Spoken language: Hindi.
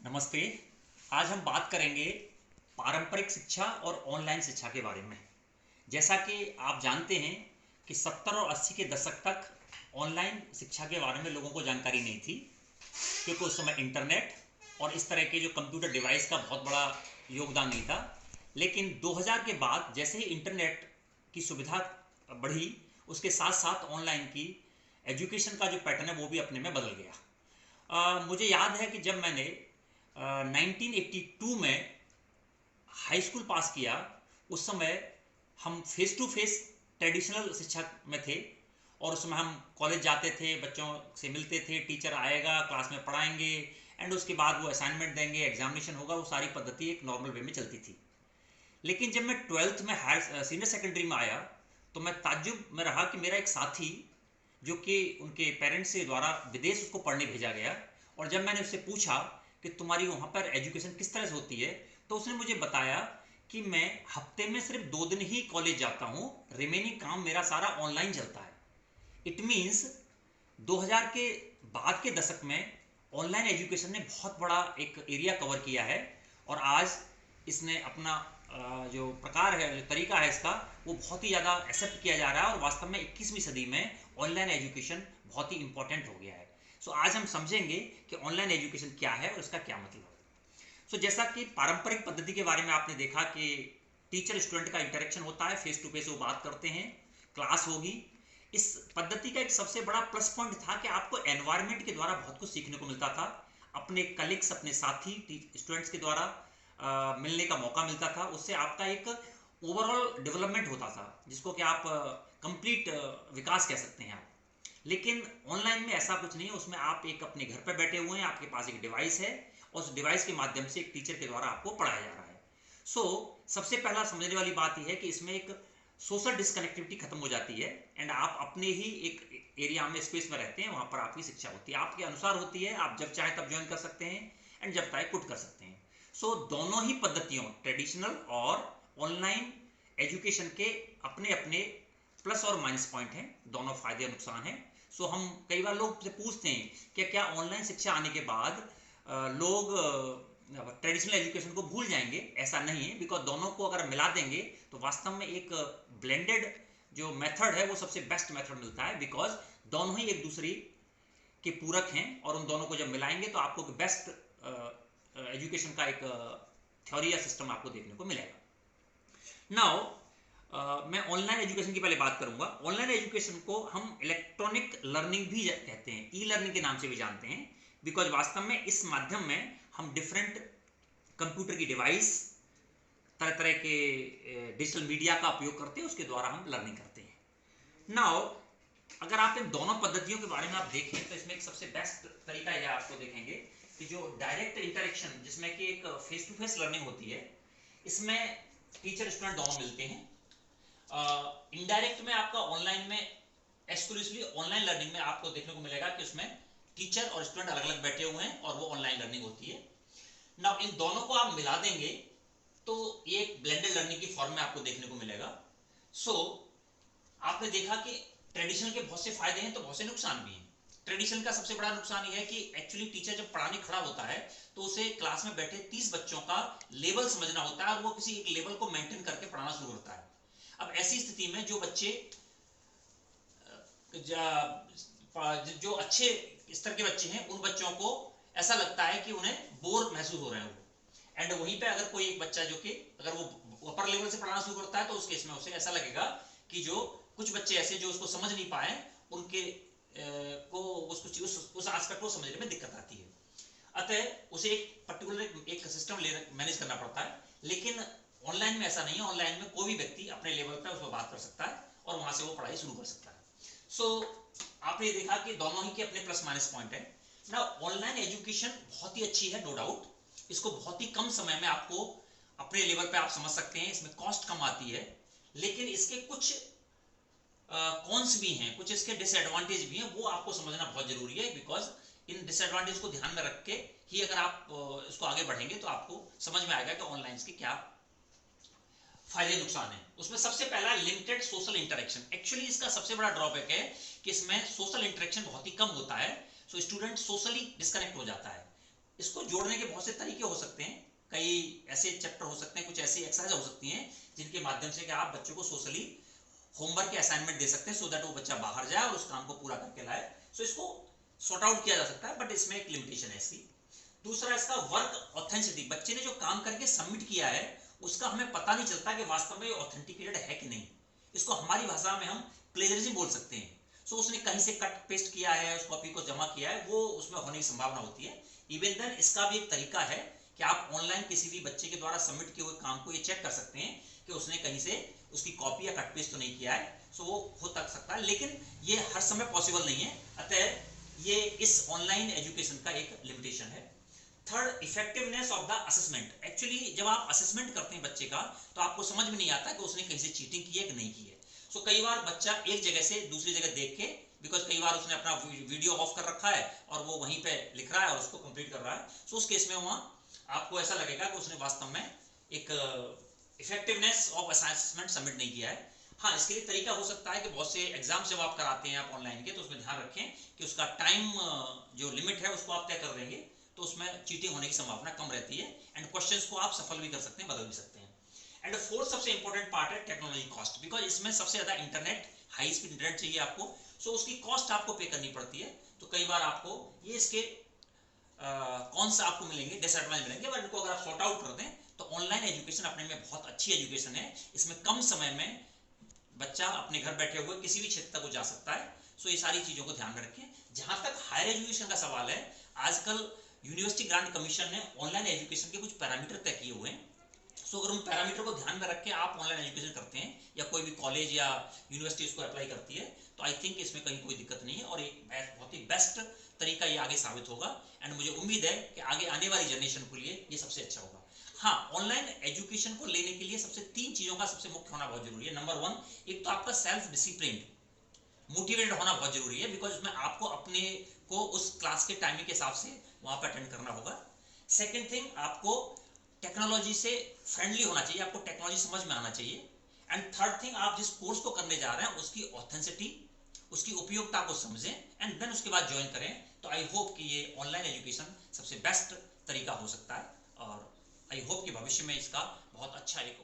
नमस्ते। आज हम बात करेंगे पारंपरिक शिक्षा और ऑनलाइन शिक्षा के बारे में। जैसा कि आप जानते हैं कि 70 और 80 के दशक तक ऑनलाइन शिक्षा के बारे में लोगों को जानकारी नहीं थी, क्योंकि उस समय इंटरनेट और इस तरह के जो कंप्यूटर डिवाइस का बहुत बड़ा योगदान नहीं था। लेकिन 2000 के बाद जैसे ही इंटरनेट की सुविधा बढ़ी, उसके साथ साथ ऑनलाइन की एजुकेशन का जो पैटर्न है वो भी अपने में बदल गया। मुझे याद है कि जब मैंने 1982 में हाई स्कूल पास किया, उस समय हम फेस टू फेस ट्रेडिशनल शिक्षा में थे और उस समय हम कॉलेज जाते थे, बच्चों से मिलते थे, टीचर आएगा, क्लास में पढ़ाएंगे एंड उसके बाद वो असाइनमेंट देंगे, एग्जामिनेशन होगा। वो सारी पद्धति एक नॉर्मल वे में चलती थी। लेकिन जब मैं 12th में सीनियर सेकेंडरी में आया तो मैं ताज्जुब में रहा कि मेरा एक साथी, जो कि उनके पेरेंट्स के द्वारा विदेश उसको पढ़ने भेजा गया, और जब मैंने उससे पूछा कि तुम्हारी वहाँ पर एजुकेशन किस तरह से होती है, तो उसने मुझे बताया कि मैं हफ्ते में सिर्फ 2 दिन ही कॉलेज जाता हूँ, रिमेनिंग काम मेरा सारा ऑनलाइन चलता है। इट मीन्स 2000 के बाद के दशक में ऑनलाइन एजुकेशन ने बहुत बड़ा एक एरिया कवर किया है और आज इसने अपना जो प्रकार है, जो तरीका है इसका, वो बहुत ही ज़्यादा एक्सेप्ट किया जा रहा है और वास्तव में 21वीं सदी में ऑनलाइन एजुकेशन बहुत ही इंपॉर्टेंट हो गया है। सो आज हम समझेंगे कि ऑनलाइन एजुकेशन क्या है और इसका क्या मतलब है। सो जैसा कि पारंपरिक पद्धति के बारे में आपने देखा कि टीचर स्टूडेंट का इंटरेक्शन होता है, फेस टू फेस वो बात करते हैं, क्लास होगी। इस पद्धति का एक सबसे बड़ा प्लस पॉइंट था कि आपको एनवायरनमेंट के द्वारा बहुत कुछ सीखने को मिलता था, अपने कलीग्स, अपने साथी स्टूडेंट्स के द्वारा मिलने का मौका मिलता था। उससे आपका एक ओवरऑल डेवलपमेंट होता था, जिसको कि आप कंप्लीट विकास कह सकते हैं आप। लेकिन ऑनलाइन में ऐसा कुछ नहीं है। उसमें आप एक अपने घर पर बैठे हुए हैं, आपके पास एक डिवाइस है और उस डिवाइस के माध्यम से एक टीचर के द्वारा आपको पढ़ाया जा रहा है। सबसे पहला समझने वाली बात यह है कि इसमें एक सोशल डिस्कनेक्टिविटी खत्म हो जाती है एंड आप अपने ही एक एरिया में, स्पेस में रहते हैं, वहां पर आपकी शिक्षा होती है, आपके अनुसार होती है। आप जब चाहें तब ज्वाइन कर सकते हैं एंड जब चाहे कुट कर सकते हैं। दोनों ही पद्धतियों, ट्रेडिशनल और ऑनलाइन एजुकेशन के अपने अपने प्लस और माइनस पॉइंट हैं, दोनों फायदे और नुकसान हैं। हम कई बार लोग से पूछते हैं कि क्या ऑनलाइन शिक्षा आने के बाद लोग ट्रेडिशनल एजुकेशन को भूल जाएंगे? ऐसा नहीं है, बिकॉज दोनों को अगर मिला देंगे तो वास्तव में एक ब्लेंडेड जो मेथड है वो सबसे बेस्ट मेथड मिलता है, बिकॉज दोनों ही एक दूसरे के पूरक हैं और उन दोनों को जब मिलाएंगे तो आपको बेस्ट एजुकेशन का एक थ्योरी या सिस्टम आपको देखने को मिलेगा। नाउ मैं ऑनलाइन एजुकेशन की पहले बात करूंगा। ऑनलाइन एजुकेशन को हम इलेक्ट्रॉनिक लर्निंग भी कहते हैं, ई लर्निंग के नाम से भी जानते हैं, बिकॉज वास्तव में इस माध्यम में हम डिफरेंट कंप्यूटर की डिवाइस, तरह तरह के डिजिटल मीडिया का उपयोग करते हैं, उसके द्वारा हम लर्निंग करते हैं। नाउ अगर आप इन दोनों पद्धतियों के बारे में आप देखें तो इसमें एक सबसे बेस्ट तरीका यह आपको देखेंगे कि जो डायरेक्ट इंटरेक्शन, जिसमें कि एक फेस टू फेस लर्निंग होती है, इसमें टीचर स्टूडेंट दोनों मिलते हैं। इनडायरेक्ट में आपका ऑनलाइन में, एक्सक्लूसिवली ऑनलाइन लर्निंग में आपको देखने को मिलेगा कि उसमें टीचर और स्टूडेंट अलग अलग बैठे हुए हैं और वो ऑनलाइन लर्निंग होती है। नाउ इन दोनों को आप मिला देंगे तो ये एक ब्लेंडेड लर्निंग की फॉर्म में आपको देखने को मिलेगा। आपने देखा कि ट्रेडिशनल के बहुत से फायदे हैं तो बहुत से नुकसान भी हैं। ट्रेडिशनल का सबसे बड़ा नुकसान ये है कि एक्चुअली टीचर जब पढ़ाने खड़ा होता है तो उसे क्लास में बैठे 30 बच्चों का लेवल समझना होता है और वो किसी एक लेवल को मेंटेन करके पढ़ाना शुरू करता है। अब ऐसी स्थिति में जो बच्चे जो अच्छे स्तर के बच्चे हैं, उन बच्चों को ऐसा लगता है कि उन्हें बोर महसूस हो रहे हैं वो। एंड वहीं पे अगर कोई एक बच्चा जो कि अगर वो अपर लेवल से पढ़ाना शुरू करता है तो उस केस में उसे ऐसा लगेगा कि जो कुछ बच्चे ऐसे जो उसको समझ नहीं पाए, उनके को उसको उस एस्पेक्ट को समझने में दिक्कत आती है। अतः उसे एक पर्टिकुलर एक सिस्टम मैनेज करना पड़ता है। लेकिन ऑनलाइन में ऐसा नहीं है। ऑनलाइन में कोई भी व्यक्ति अपने लेवल पर उसमें बात कर सकता है और वहां से वो पढ़ाई शुरू कर सकता है। आपने देखा कि दोनों ही के अपने प्लस माइनस पॉइंट है ना। ऑनलाइन एजुकेशन बहुत ही अच्छी है, नो डाउट। इसको बहुत ही कम समय में आपको अपने लेवल पे आप समझ सकते हैं, इसमें कॉस्ट कम आती है। लेकिन इसके कुछ कॉन्स भी हैं, कुछ इसके डिसएडवांटेज भी हैं, वो आपको समझना बहुत जरूरी है, बिकॉज इन डिसएडवांटेज को ध्यान में रख के ही अगर आप इसको आगे बढ़ेंगे तो आपको समझ में आएगा कि ऑनलाइन के क्या फायदे नुकसान है। उसमें सबसे पहला लिमिटेड सोशल इंटरेक्शन। एक्चुअली इसका सबसे बड़ा ड्रॉबैक है कि इसमें सोशल इंटरेक्शन बहुत ही कम होता है, सो स्टूडेंट सोशली डिस्कनेक्ट हो जाता है। इसको जोड़ने के बहुत से तरीके हो सकते हैं, कई ऐसे चैप्टर हो सकते हैं, कुछ ऐसी एक्सरसाइज हो सकती हैं जिनके माध्यम से कि आप बच्चों को सोशली होमवर्क या असाइनमेंट दे सकते हैं, सो दैट वो बच्चा बाहर जाए और उस काम को पूरा करके लाए। सो इसको सॉर्ट आउट किया जा सकता है, बट इसमें एक लिमिटेशन है इसकी। दूसरा इसका वर्क ऑथेंटिसिटी। बच्चे ने जो काम करके सबमिट किया है उसका हमें पता नहीं चलता कि वास्तव में ये ऑथेंटिकेटेड है कि नहीं। इसको हमारी भाषा में हम प्लेजरिज्म बोल सकते हैं। सो उसने कहीं से कट पेस्ट किया है, उस कॉपी को जमा किया है, वो उसमें होने की संभावना होती है। इवन देन इसका भी एक तरीका है कि आप ऑनलाइन किसी भी बच्चे के द्वारा सबमिट किए हुए काम को ये चेक कर सकते हैं कि उसने कहीं से उसकी कॉपी या कट पेस्ट तो नहीं किया है। सो वो हो तक सकता है, लेकिन ये हर समय पॉसिबल नहीं है, अतः ये इस ऑनलाइन एजुकेशन का एक लिमिटेशन है। Third, effectiveness of the assessment. Actually जब आप असेसमेंट करते हैं बच्चे का तो आपको समझ में नहीं आता कि उसने कहीं से चीटिंग की है कि नहीं की है। सो कई बार बच्चा एक जगह से दूसरी जगह देख के, बिकॉज कई बार उसने अपना वीडियो ऑफ कर रखा है और वो वहीं पे लिख रहा है और उसको कंप्लीट कर रहा है, सो उस केस में वहाँ आपको ऐसा लगेगा कि उसने वास्तव में एक इफेक्टिवनेस ऑफ असेसमेंट सबमिट नहीं किया है। हाँ, इसके लिए तरीका हो सकता है कि बहुत से एग्जाम जब आप कराते हैं आप ऑनलाइन के, तो उसमें ध्यान रखें कि उसका टाइम जो लिमिट है उसको आप तय कर देंगे, तो उसमें चीटिंग होने की संभावना कम रहती है, एंड क्वेश्चंस को आप सफल भी कर सकते हैं, बदल भी सकते हैं। एंड फोर्थ सबसे इंपॉर्टेंट पार्ट है टेक्नोलॉजी कॉस्ट, बिकॉज इसमें सबसे ज्यादा इंटरनेट, हाई स्पीड इंटरनेट चाहिए आपको, सो उसकी कॉस्ट आपको पे करनी पड़ती है। तो कई बार आपको ये इसके कौन सा आपको मिलेंगे, डिसएडवांटेज मिलेंगे, बट इनको अगर आप सॉर्ट आउट कर दें तो ऑनलाइन एजुकेशन अपने में बहुत अच्छी एजुकेशन है। इसमें कम समय में बच्चा अपने घर बैठे हुए किसी भी क्षेत्र तक जा सकता है। सो ये सारी चीजों को ध्यान रखें। जहां तक हायर एजुकेशन का सवाल है, आजकल यूनिवर्सिटी ग्रांट कमीशन ने ऑनलाइन एजुकेशन के कुछ पैरामीटर तय किए हुए हैं। सो अगर उन पैरामीटर को ध्यान में रख के आप ऑनलाइन एजुकेशन करते हैं या कोई भी कॉलेज या यूनिवर्सिटी इसको अप्लाई करती है, तो आई थिंक इसमें कहीं कोई दिक्कत नहीं है और एक बहुत ही बेस्ट तरीका ये आगे साबित होगा। एंड मुझे उम्मीद है कि आगे आने वाली जनरेशन के लिए ये सबसे अच्छा होगा। हाँ, ऑनलाइन एजुकेशन को लेने के लिए सबसे तीन चीजों का सबसे मुख्य होना बहुत जरूरी है। नंबर वन, एक तो आपका सेल्फ डिसिप्लिन, मोटिवेटेड होना बहुत जरूरी है, बिकॉज उसमें आपको अपने को उस क्लास के टाइमिंग के हिसाब से वहां पर अटेंड करना होगा। सेकेंड थिंग, आपको टेक्नोलॉजी से फ्रेंडली होना चाहिए, आपको टेक्नोलॉजी समझ में आना चाहिए। एंड थर्ड थिंग, आप जिस कोर्स को करने जा रहे हैं उसकी ऑथेंसिटी, उसकी उपयोगिता को समझें एंड देन उसके बाद ज्वाइन करें। तो आई होप कि ये ऑनलाइन एजुकेशन सबसे बेस्ट तरीका हो सकता है और आई होप कि भविष्य में इसका बहुत अच्छा एक